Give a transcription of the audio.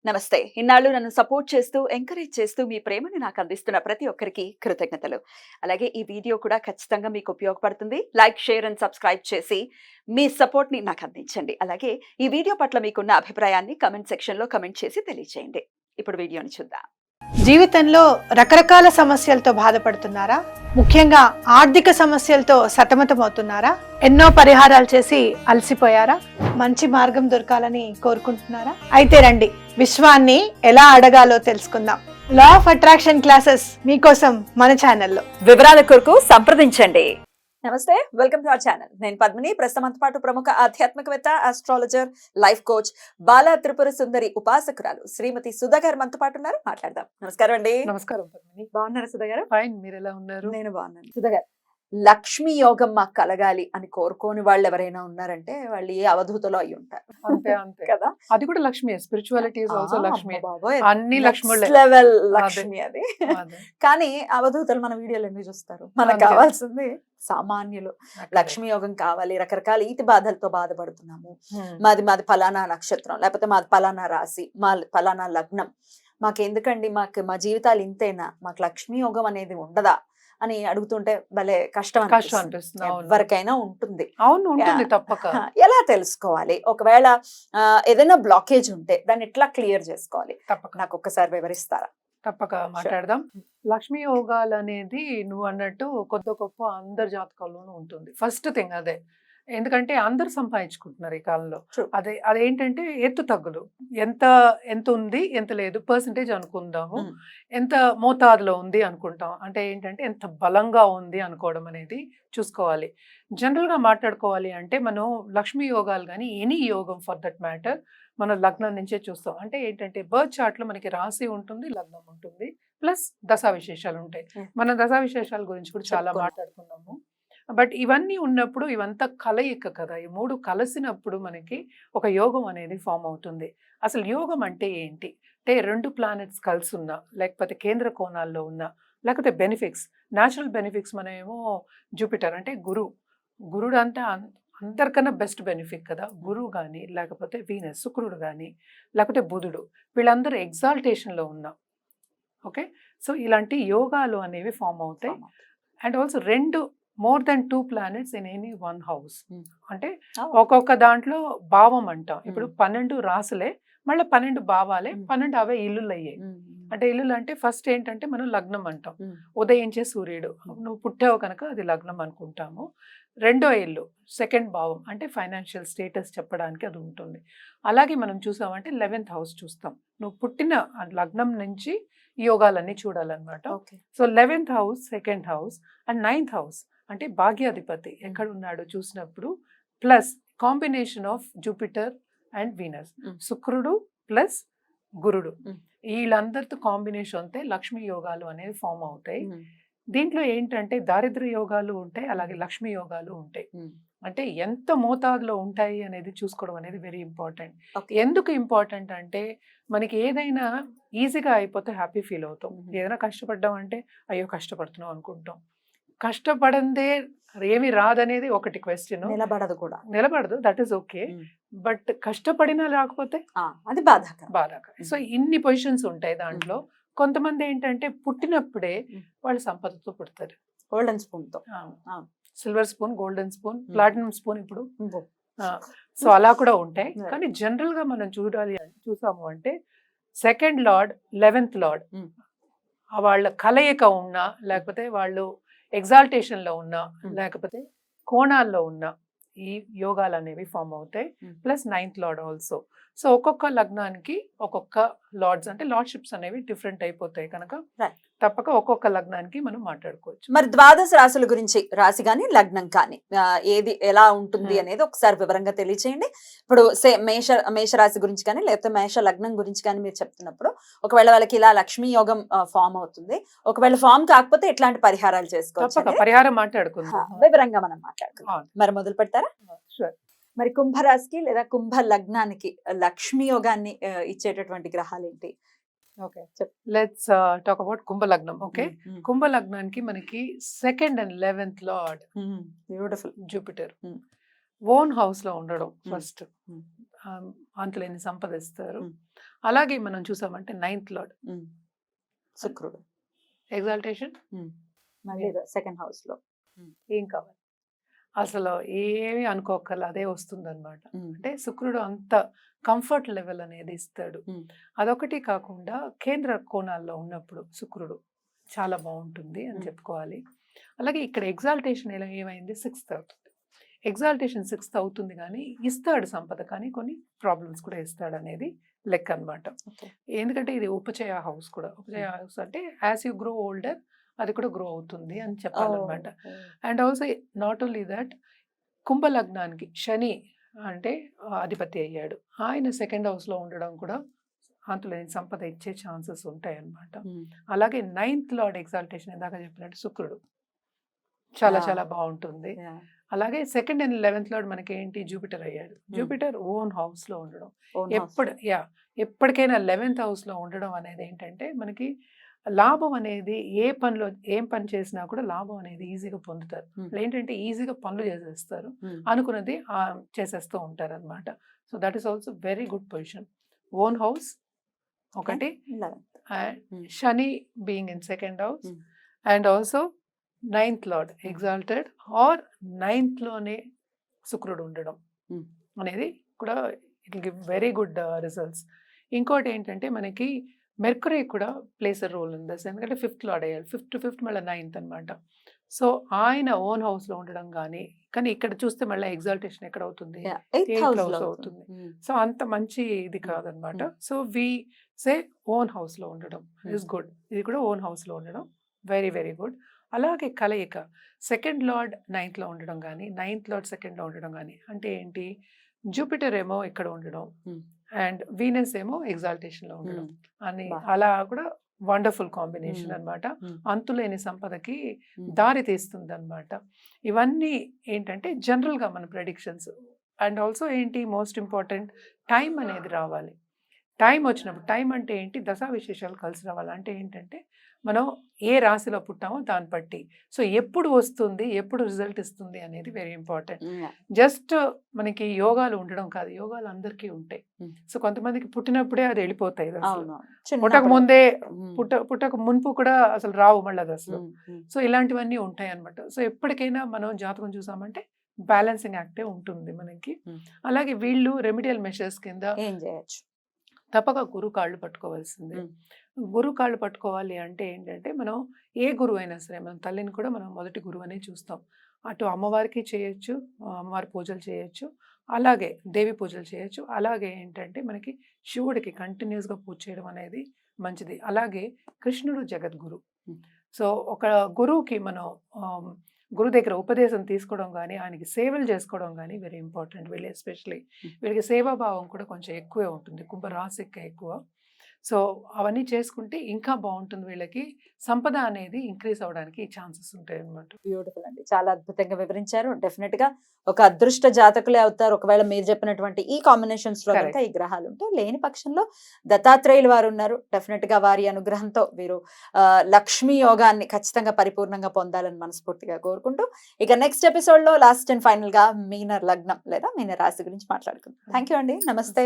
నమస్తే. ఇన్నాళ్ళు నన్ను సపోర్ట్ చేస్తూ, ఎంకరేజ్ చేస్తూ మీ ప్రేమని నాకు అందిస్తున్న ప్రతి ఒక్కరికి కృతజ్ఞతలు. అలాగే ఈ వీడియో కూడా ఖచ్చితంగా మీకు ఉపయోగపడుతుంది. లైక్, షేర్ అండ్ సబ్స్క్రైబ్ చేసి మీ సపోర్ట్‌ని నాకు అందించండి. అలాగే ఈ వీడియో పట్ల మీకున్న అభిప్రాయాన్ని కామెంట్ సెక్షన్‌లో కామెంట్ చేసి తెలియజేయండి. ఇప్పుడు వీడియోని చూద్దాం. జీవితంలో రకరకాల సమస్యలతో బాధపడుతున్నారా? ముఖ్యంగా ఆర్థిక సమస్యలతో సతమతమవుతున్నారా? ఎన్నో పరిహారాలు చేసి అలసిపోయారా? మంచి మార్గం దొరకాలని కోరుకుంటున్నారా? అయితే రండి, విశ్వాన్ని ఎలా అడగాలో తెలుసుకుందాం. లా ఆఫ్ అట్రాక్షన్ క్లాసెస్ మీకోసం మన ఛానల్లో. వివరాల కొరకు సంప్రదించండి. నమస్తే, వెల్కమ్ టు అవర్ ఛానల్. నేను పద్మిని. ప్రస్తుతం పాటు ప్రముఖ ఆధ్యాత్మికవేత్త, astrologer, life coach, Bala Tripura Sundari ఉపాసకురాలు శ్రీమతి సుధా గారు మనతో పాటు ఉన్నారు. మాట్లాడదాం. నమస్కారం అండి. నమస్కారం పద్మిని. బాగున్నారా సుధా గారు? ఫైన్, మీరు ఎలా ఉన్నారు? నేను బాగున్నాను. సుధా గారు, లక్ష్మీ యోగం మాకు కలగాలి అని కోరుకోని వాళ్ళు ఎవరైనా ఉన్నారంటే వాళ్ళు ఏ అవధూతలో అయి ఉంటారు. అంతే అంతే కదా. అది కూడా Lakshmi. Spirituality is also Lakshmi. బాబోయ్, అన్ని లక్ష్ములే. లెవెల్ లక్ష్మి అది. కానీ అవధూతలు మన వీడియోలు ఎందుకు చూస్తారు? మనకు కావాల్సింది సామాన్యులు. లక్ష్మీ యోగం కావాలి. రకరకాల ఈతి బాధలతో బాధపడుతున్నాము. మాది ఫలానా నక్షత్రం, లేకపోతే మాది ఫలానా రాశి, మా ఫలానా లగ్నం, మాకెందుకండి, మా జీవితాలు ఇంతేనా, మాకు లక్ష్మీ యోగం అనేది ఉండదా అని అడుగుతుంటే భలే కష్టం అనిపిస్తుంది. ఎవరికైనా ఉంటుంది. అవును, ఉంటుంది తప్పక. ఎలా తెలుసుకోవాలి? ఒకవేళ ఏదైనా బ్లాకేజ్ ఉంటే దాన్ని ఎట్లా క్లియర్ చేసుకోవాలి? తప్పక నాకు ఒక్కసారి వివరిస్తారా? తప్పక మాట్లాడదాం. లక్ష్మీ యోగాలు అనేది నువ్వు అన్నట్టు కొద్ది గొప్ప అందరి జాతకాల్లోనూ ఉంటుంది. ఫస్ట్ థింగ్ అదే. ఎందుకంటే అందరు సంపాదించుకుంటున్నారు ఈ కాలంలో. అదేంటంటే ఎత్తు తగ్గులు, ఎంత ఉంది ఎంత లేదు పర్సంటేజ్ అనుకుందాము, ఎంత మోతాదులో ఉంది అనుకుంటాం. అంటే ఏంటంటే ఎంత బలంగా ఉంది అనుకోవడం అనేది చూసుకోవాలి. జనరల్గా మాట్లాడుకోవాలి అంటే మనం లక్ష్మీ యోగాలు కానీ ఎనీ యోగం ఫర్ దట్ మ్యాటర్ మనం లగ్నం నుంచే చూస్తాం. అంటే ఏంటంటే బర్త్ చార్ట్లో మనకి రాశి ఉంటుంది, లగ్నం ఉంటుంది, ప్లస్ దశా విశేషాలు ఉంటాయి. మనం దశా విశేషాల గురించి కూడా చాలా మాట్లాడుకున్నాము. బట్ ఇవన్నీ ఉన్నప్పుడు ఇవంతా కలయిక కదా. ఈ మూడు కలిసినప్పుడు మనకి ఒక యోగం అనేది ఫామ్ అవుతుంది. అసలు యోగం అంటే ఏంటి అంటే, రెండు ప్లానెట్స్ కలిసి ఉన్నా, లేకపోతే కేంద్ర కోణాల్లో ఉన్నా, లేకపోతే బెనిఫిక్స్, న్యాచురల్ బెనిఫిక్స్. మనమేమో జూపిటర్ అంటే గురుడు అంటే అందరికన్నా బెస్ట్ బెనిఫిట్ కదా. గురువు కానీ, లేకపోతే వీనస్ శుక్రుడు కానీ, లేకపోతే బుధుడు, వీళ్ళందరూ ఎగ్జాల్టేషన్లో ఉన్నా. ఓకే, సో ఇలాంటి యోగాలు అనేవి ఫామ్ అవుతాయి. And also more than 2 planets in any 1 house. అంటే ఒక్కొక్క దాంట్లో భావం అంటాం. ఇప్పుడు 12 రాసులే, మళ్ళీ 12 భావాలే, 12 అవే ఇల్లులు అయ్యాయి. అంటే ఇల్లులు అంటే ఫస్ట్ ఏంటంటే మనం లగ్నం అంటాం, ఉదయించే సూర్యుడు, నువ్వు పుట్టావు కనుక అది లగ్నం అనుకుంటాము. రెండో ఇల్లు సెకండ్ భావం, అంటే ఫైనాన్షియల్ స్టేటస్ చెప్పడానికి అది ఉంటుంది. అలాగే మనం చూసామంటే 11th హౌస్ చూస్తాం. నువ్వు పుట్టిన లగ్నం నుంచి యోగాలన్నీ చూడాలన్నమాట. So 11th house, second house and 9th house అంటే భాగ్యాధిపతి ఎక్కడ ఉన్నాడో చూసినప్పుడు, plus combination of Jupiter and Venus, శుక్రుడు ప్లస్ గురుడు, వీళ్ళందరితో కాంబినేషన్ అయితే లక్ష్మీ యోగాలు అనేవి ఫామ్ అవుతాయి. దీంట్లో ఏంటంటే దారిద్ర్య యోగాలు ఉంటాయి, అలాగే లక్ష్మీ యోగాలు ఉంటాయి. అంటే ఎంత మోతాదులో ఉంటాయి అనేది చూసుకోవడం అనేది వెరీ ఇంపార్టెంట్. ఎందుకు ఇంపార్టెంట్ అంటే, మనకి ఏదైనా ఈజీగా అయిపోతే హ్యాపీ ఫీల్ అవుతాం. ఏదైనా కష్టపడ్డాం అంటే అయ్యో కష్టపడుతున్నాం అనుకుంటాం. కష్టపడందే ఏమి రాదనేది ఒకటి క్వశ్చన్. నిలబడదు, దట్ ఈస్ ఓకే. బట్ కష్టపడినా రాకపోతే అది బాధాకరం. సో ఇన్ని పొజిషన్స్ ఉంటాయి దాంట్లో. కొంతమంది ఏంటంటే పుట్టినప్పుడే వాళ్ళు సంపదతో పుడతారు. గోల్డెన్ స్పూన్ తో, silver spoon, golden spoon, platinum spoon ఇప్పుడు. సో అలా కూడా ఉంటాయి. కానీ జనరల్ గా మనం చూసాము అంటే సెకండ్ లార్డ్, 11th లార్డ్ వాళ్ళ కలయిక ఉన్నా, లేకపోతే వాళ్ళు ఎగ్జాల్టేషన్ లో ఉన్నా, లేకపోతే కోణాల్లో ఉన్నా ఈ యోగాలు అనేవి ఫామ్ అవుతాయి. Plus 9th lord also. So ఒక్కొక్క లగ్నానికి ఒక్కొక్క లార్డ్స్ అంటే లార్డ్షిప్స్ అనేవి డిఫరెంట్ అయిపోతాయి కనుక తప్పక ఒక్కొక్క లగ్నానికి మనం మాట్లాడుకోవచ్చు. మరి ద్వాదశ రాశుల గురించి, రాశి కానీ లగ్నం కానీ ఏది ఎలా ఉంటుంది అనేది ఒకసారి వివరంగా తెలియచేయండి. ఇప్పుడు మేషరాశి గురించి కానీ, లేకపోతే మేష లగ్నం గురించి కానీ మీరు చెప్తున్నప్పుడు, ఒకవేళ వాళ్ళకి ఇలా లక్ష్మీ యోగం ఫామ్ అవుతుంది, ఒకవేళ ఫామ్ కాకపోతే ఎట్లాంటి పరిహారాలు చేసుకోవచ్చు? పరిహారం మాట్లాడుకుందాం, వివరంగా మనం మాట్లాడుకుందాం. మరి మొదలు పెడతారా? మరి కుంభరాశికి లేదా కుంభ లగ్నానికి లక్ష్మీ యోగాన్ని ఇచ్చేటటువంటి గ్రహాలు ఏంటి? ఓకే, లెట్స్ టాక్ అబౌట్ కుంభ లగ్నం. ఓకే, కుంభ లగ్నానికి మనకి second and 11th lord beautiful Jupiter own house లో ఉండడం ఫస్ట్. అంతులేని సంపద ఇస్తారు. మ్మ్. అలాగే మనం చూసామంటే 9th లార్డ్ శుక్రుడు ఎగ్జాల్టేషన్ మళ్ళీ సెకండ్ హౌస్ లో. ఏం కావాలి అసలు ఏమీ అనుకోకర్ల అదే వస్తుందన్నమాట. అంటే శుక్రుడు అంత కంఫర్ట్ లెవెల్ అనేది ఇస్తాడు. అదొకటి కాకుండా కేంద్ర కోణాల్లో ఉన్నప్పుడు శుక్రుడు చాలా బాగుంటుంది అని చెప్పుకోవాలి. అలాగే ఇక్కడ ఎగ్జాల్టేషన్ ఏమైంది 6th అవుతుంది. ఎగ్జాల్టేషన్ 6th అవుతుంది కానీ ఇస్తాడు సంపద, కానీ కొన్ని ప్రాబ్లమ్స్ కూడా ఇస్తాడు అనేది లెక్క అనమాట. ఎందుకంటే ఇది ఉపచయ హౌస్ కూడా. ఉపచయ హౌస్ అంటే యాజ్ యూ గ్రో ఓల్డర్ అది కూడా గ్రో అవుతుంది అని చెప్పాలన్నమాట. And also not only that, కుంభ లగ్నానికి శని అంటే అధిపతి అయ్యాడు. ఆయన సెకండ్ హౌస్లో ఉండడం కూడా అంతులేని సంపద ఇచ్చే ఛాన్సెస్ ఉంటాయి అన్నమాట. అలాగే 9th లార్డ్ ఎగ్జాల్టేషన్ ఇందాక చెప్పినట్టు శుక్రుడు చాలా చాలా బాగుంటుంది. అలాగే 2nd and 11th లార్డ్ మనకి ఏంటి జూపిటర్ అయ్యాడు. జూపిటర్ ఓన్ హౌస్లో ఉండడం ఎప్పటికైనా 11th హౌస్లో ఉండడం అనేది ఏంటంటే మనకి లాభం అనేది ఏం పని చేసినా కూడా లాభం అనేది ఈజీగా పొందుతారు. ఏంటంటే ఈజీగా పనులు చేసేస్తారు, అనుకున్నది చేసేస్తూ ఉంటారు అనమాట. So that is also very good position. Own house ఒకటి, శని being in second house, and also 9th lord exalted or 9th లోనే శుక్రుడు ఉండడం అనేది కూడా it will give very good results. ఇంకోటి ఏంటంటే మనకి మెర్కురీ కూడా place a role in this. ఎందుకంటే 5th లార్డ్ అయ్యాడు, 5th to 5th మళ్ళీ 9th అనమాట. సో ఆయన ఓన్ హౌస్లో ఉండడం కానీ ఇక్కడ చూస్తే మళ్ళీ ఎగ్జాల్టేషన్ ఎక్కడ అవుతుంది 8th హౌస్ అవుతుంది. సో అంత మంచి ఇది కాదనమాట. సో వి సే ఓన్ హౌస్లో ఉండడం ఇస్ గుడ్. ఇది కూడా ఓన్ హౌస్లో ఉండడం వెరీ వెరీ గుడ్. అలాగే కలయిక 2nd లార్డ్ 9th లో ఉండడం కానీ 9th లార్డ్ 2nd లో ఉండడం కానీ అంటే ఏంటి, జూపిటర్ ఏమో ఇక్కడ ఉండడం అండ్ వీనస్ ఏమో ఎగ్జాల్టేషన్ లో ఉండడం అని అలా కూడా వండర్ఫుల్ కాంబినేషన్ అన్నమాట. అంతులేని సంపదకి దారి తీస్తుంది అనమాట. ఇవన్నీ ఏంటంటే జనరల్ గా మన ప్రెడిక్షన్స్. అండ్ ఆల్సో ఏంటి మోస్ట్ ఇంపార్టెంట్, టైం అనేది రావాలి. టైం వచ్చినప్పుడు, టైం అంటే ఏంటి, దశా విశేషాలు కలిసి రావాలి. అంటే ఏంటంటే మనం ఏ రాశిలో పుట్టామో దాన్ని బట్టి, సో ఎప్పుడు వస్తుంది, ఎప్పుడు రిజల్ట్ ఇస్తుంది అనేది వెరీ ఇంపార్టెంట్. జస్ట్ మనకి యోగాలు ఉండడం కాదు, యోగాలు అందరికీ ఉంటాయి. సో కొంతమందికి పుట్టినప్పుడే అది వెళ్ళిపోతాయి, పుట్టక ముందే పుట్టక మున్పు కూడా అసలు రావు మళ్ళీ అది అసలు. సో ఇలాంటివన్నీ ఉంటాయి అనమాట. సో ఎప్పటికైనా మనం జాతకం చూసామంటే బ్యాలెన్సింగ్ యాక్టే ఉంటుంది మనకి. అలాగే వీళ్ళు రెమిడియల్ మెషర్స్ కింద ఏం చేయొచ్చు, తప్పక గురువు కాళ్ళు పట్టుకోవాల్సిందే. గురువు కాళ్ళు పట్టుకోవాలి అంటే ఏంటంటే మనం ఏ గురువు అయినా సరే, మనం తల్లిని కూడా మనం మొదటి గురువు అనే చూస్తాం. అటు అమ్మవారికి చేయొచ్చు, అమ్మవారి పూజలు చేయొచ్చు, అలాగే దేవి పూజలు చేయొచ్చు. అలాగే ఏంటంటే మనకి శివుడికి కంటిన్యూస్గా పూజ చేయడం అనేది మంచిది. అలాగే కృష్ణుడు జగద్గురు. సో ఒక గురువుకి మనం గురువు దగ్గర ఉపదేశం తీసుకోవడం కానీ, ఆయనకి సేవలు చేసుకోవడం కానీ వెరీ ఇంపార్టెంట్. వీళ్ళు ఎస్పెషలీ వీళ్ళకి సేవాభావం కూడా కొంచెం ఎక్కువే ఉంటుంది, కుంభరాశికి ఎక్కువ. సో అవన్నీ చేసుకుంటే ఇంకా బాగుంటుంది, వీళ్ళకి సంపద అనేది ఇంక్రీజ్ అవడానికి ఛాన్సెస్ ఉంటాయి అన్నమాట. బ్యూటిఫుల్ అండి, చాలా అద్భుతంగా వివరించారు. డెఫినెట్ గా ఒక అదృష్ట జాతకులే అవుతారు ఒకవేళ మీరు చెప్పినటువంటి ఈ కాంబినేషన్స్ లో కనుక ఈ గ్రహాలు ఉంటే. లేని పక్షంలో దత్తాత్రేయులు వారు ఉన్నారు, డెఫినెట్ గా వారి అనుగ్రహంతో వీరు లక్ష్మీ యోగాన్ని ఖచ్చితంగా పరిపూర్ణంగా పొందాలని మనస్ఫూర్తిగా కోరుకుంటూ, ఇక నెక్స్ట్ ఎపిసోడ్ లో లాస్ట్ అండ్ ఫైనల్ గా మీన లగ్నం లేదా మీన రాశి గురించి మాట్లాడుకుందాం. థ్యాంక్ యూ అండి, నమస్తే.